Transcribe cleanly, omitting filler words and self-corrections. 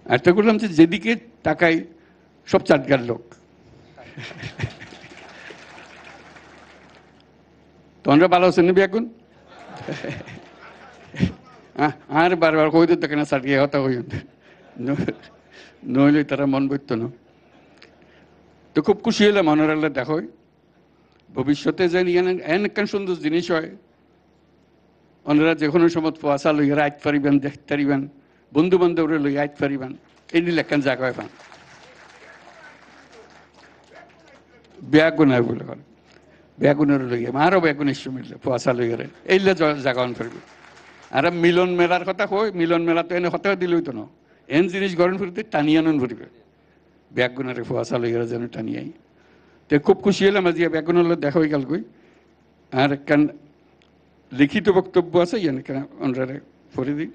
একটা করলাম যে যেদিকে তাকাই সব চাটগার লোক। তোমরা ভালো আছেন না এখন? আর বারবার কই দিতে কেন চাটিয়ে হতা হই, নইলে তারা মন বইত না। তো খুব খুশি হলাম অনারাল্লাহ দেখো ভবিষ্যতে যেন এন একখান সুন্দর জিনিস হয়, ওনারা যে কোনো সময় পোয়াশা লইয়া আইত পারিবেন, দেখতে পারিবেন, বন্ধু বান্ধবরে লইয়া আইত পারিবেন, এই নিলে একখান জায়গা পান। ব্যাগুনার বলে করে ব্যাগুনের লইয়া আরো ব্যাগুনের মিললে পোয়াশা লইয়া এইলে জায়গা পারবে। আর মিলন মেলার কথা কই, মিলন মেলা তো এনে হতে দিল হইতো না, এন জিনিস গরম ফুরিতে টানিয়ে আনন ফুরিবে, ব্যাগুনারে পোয়াশা লইয়া যেন টানিয়াই। তো খুব খুশি হলাম আজ ব্যাগুনের দেখা হয়ে গেল কই। আর একখান লিখিত বক্তব্য আছে, ওনারা পড়ে দিই।